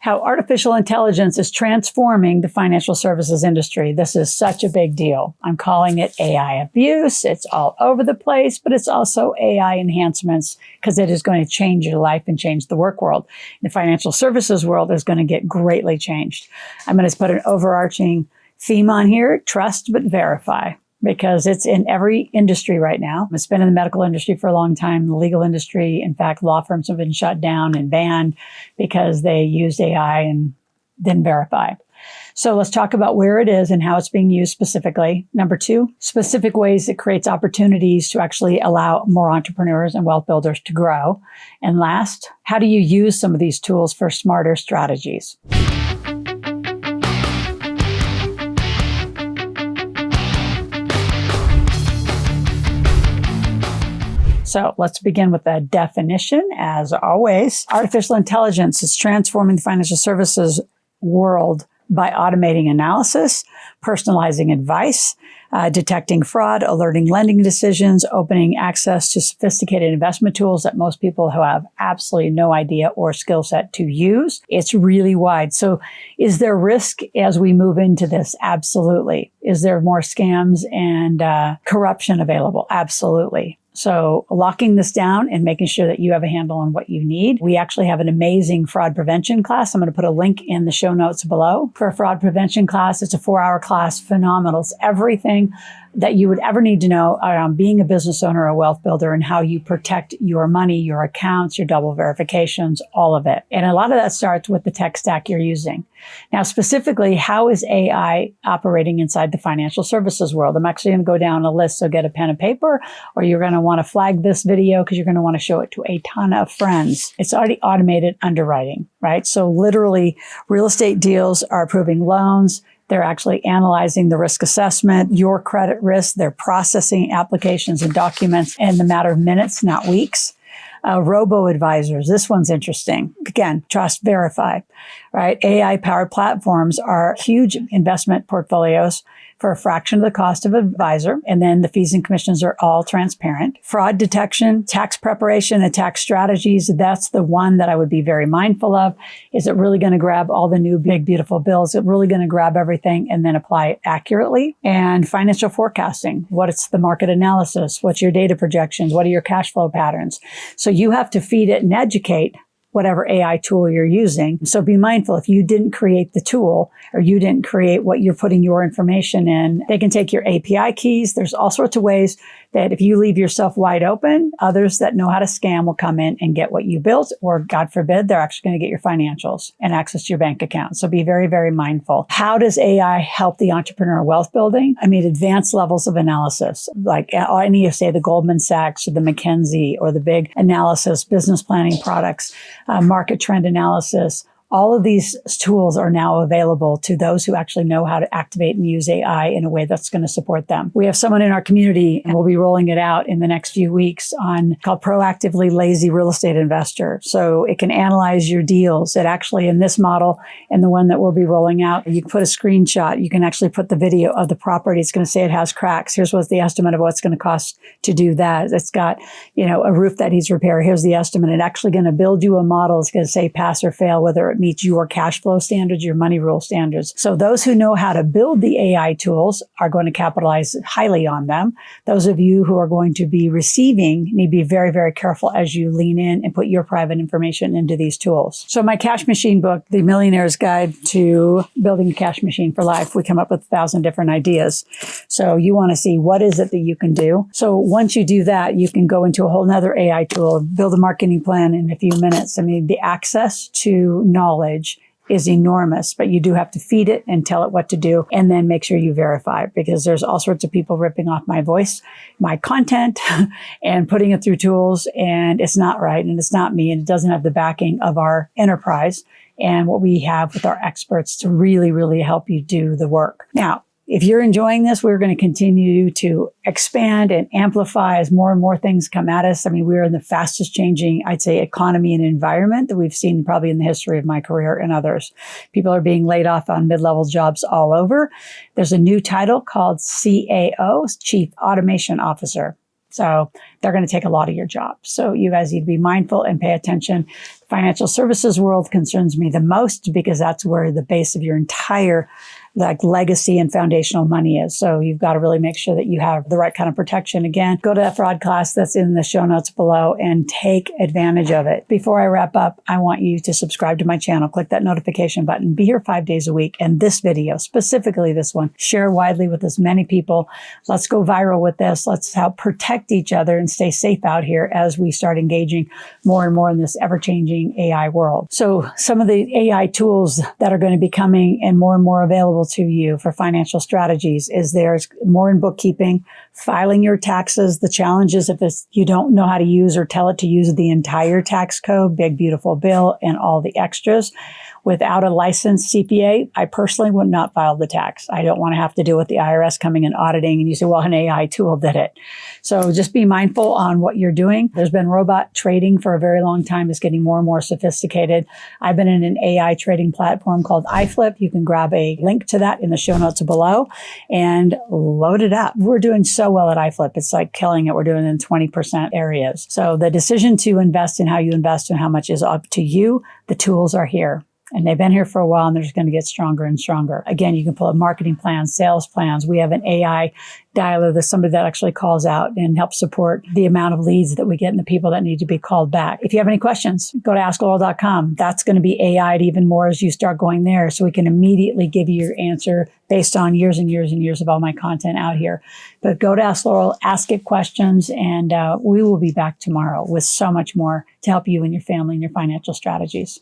how artificial intelligence is transforming the financial services industry. This is such a big deal. I'm calling it AI abuse. It's all over the place, but it's also AI enhancements because it is going to change your life and change the work world. The financial services world is going to get greatly changed. I'm going to put an overarching theme on here, trust but verify, because it's in every industry right now. It's been in the medical industry for a long time, the legal industry. In fact, law firms have been shut down and banned because they used AI and didn't verify. So let's talk about where it is and how it's being used specifically. Number 2, specific ways it creates opportunities to actually allow more entrepreneurs and wealth builders to grow. And last, how do you use some of these tools for smarter strategies? So let's begin with the definition. As always, artificial intelligence is transforming the financial services world by automating analysis, personalizing advice, detecting fraud, alerting lending decisions, opening access to sophisticated investment tools that most people who have absolutely no idea or skill set to use. It's really wide. So is there risk as we move into this? Absolutely. Is there more scams and corruption available? Absolutely. So locking this down and making sure that you have a handle on what you need. We actually have an amazing fraud prevention class. I'm going to put a link in the show notes below for a fraud prevention class. It's a 4-hour class. Phenomenal. It's everything that you would ever need to know around being a business owner or a wealth builder and how you protect your money, your accounts, your double verifications, all of it. And a lot of that starts with the tech stack you're using. Now, specifically, how is AI operating inside the financial services world? I'm actually going to go down a list, so get a pen and paper, or you're going to want to flag this video because you're going to want to show it to a ton of friends. It's already automated underwriting, right? So literally, real estate deals are approving loans. They're actually analyzing the risk assessment, your credit risk. They're processing applications and documents in the matter of minutes, not weeks. Robo-advisors. This one's interesting. Again, trust, verify, right? AI-powered platforms are huge investment portfolios for a fraction of the cost of an advisor. And then the fees and commissions are all transparent. Fraud detection, tax preparation, and tax strategies. That's the one that I would be very mindful of. Is it really going to grab all the new big, beautiful bills? Is it really going to grab everything and then apply it accurately? And financial forecasting. What's the market analysis? What's your data projections? What are your cash flow patterns? So you have to feed it and educate whatever AI tool you're using. So be mindful, if you didn't create the tool or you didn't create what you're putting your information in, they can take your API keys. There's all sorts of ways that if you leave yourself wide open, others that know how to scam will come in and get what you built, or God forbid, they're actually going to get your financials and access to your bank account. So be very, very mindful. How does AI help the entrepreneur wealth building? I mean, advanced levels of analysis, like any of, say, the Goldman Sachs or the McKinsey or the big analysis, business planning products, market trend analysis. All of these tools are now available to those who actually know how to activate and use AI in a way that's going to support them. We have someone in our community, and we'll be rolling it out in the next few weeks called Proactively Lazy Real Estate Investor. So it can analyze your deals. It actually, in this model and the one that we'll be rolling out, you can put a screenshot. You can actually put the video of the property. It's going to say it has cracks. Here's what's the estimate of what's going to cost to do that. It's got, a roof that needs repair. Here's the estimate. It's actually going to build you a model. It's going to say pass or fail, whether it meets your cash flow standards, your money rule standards. So those who know how to build the AI tools are going to capitalize highly on them. Those of you who are going to be receiving need to be very, very careful as you lean in and put your private information into these tools. So my cash machine book, The Millionaire's Guide to Building a Cash Machine for Life, we come up with 1,000 different ideas. So you want to see what is it that you can do. So once you do that, you can go into a whole nother AI tool, build a marketing plan in a few minutes. I mean, the access to knowledge is enormous, but you do have to feed it and tell it what to do, and then make sure you verify, because there's all sorts of people ripping off my voice, my content, and putting it through tools, and it's not right, and it's not me, and it doesn't have the backing of our enterprise and what we have with our experts to really, really help you do the work. Now, if you're enjoying this, we're going to continue to expand and amplify as more and more things come at us. I mean, we're in the fastest changing, I'd say, economy and environment that we've seen probably in the history of my career and others. People are being laid off on mid-level jobs all over. There's a new title called CAO, Chief Automation Officer. So they're going to take a lot of your job. So you guys need to be mindful and pay attention. Financial services world concerns me the most because that's where the base of your entire legacy and foundational money is. So you've got to really make sure that you have the right kind of protection. Again, go to that fraud class that's in the show notes below and take advantage of it. Before I wrap up, I want you to subscribe to my channel, click that notification button, be here 5 days a week. And this video, specifically this one, share widely with as many people. Let's go viral with this. Let's help protect each other and stay safe out here as we start engaging more and more in this ever-changing AI world. So some of the AI tools that are going to be coming and more available to you for financial strategies is there's more in bookkeeping, filing your taxes. The challenge is if you don't know how to use or tell it to use the entire tax code, big, beautiful bill, and all the extras. Without a licensed CPA, I personally would not file the tax. I don't want to have to deal with the IRS coming and auditing and you say, well, an AI tool did it. So just be mindful on what you're doing. There's been robot trading for a very long time. It's getting more and more sophisticated. I've been in an AI trading platform called iFlip. You can grab a link to that in the show notes below and load it up. We're doing so well at iFlip. It's like killing it. We're doing it in 20% areas. So the decision to invest in how you invest and how much is up to you. The tools are here. And they've been here for a while and they're just going to get stronger and stronger. Again, you can pull up marketing plans, sales plans. We have an AI dialer that's somebody that actually calls out and helps support the amount of leads that we get and the people that need to be called back. If you have any questions, go to askloral.com. That's going to be AI'd even more as you start going there. So we can immediately give you your answer based on years and years and years of all my content out here. But go to Ask Loral, ask it questions, and we will be back tomorrow with so much more to help you and your family and your financial strategies.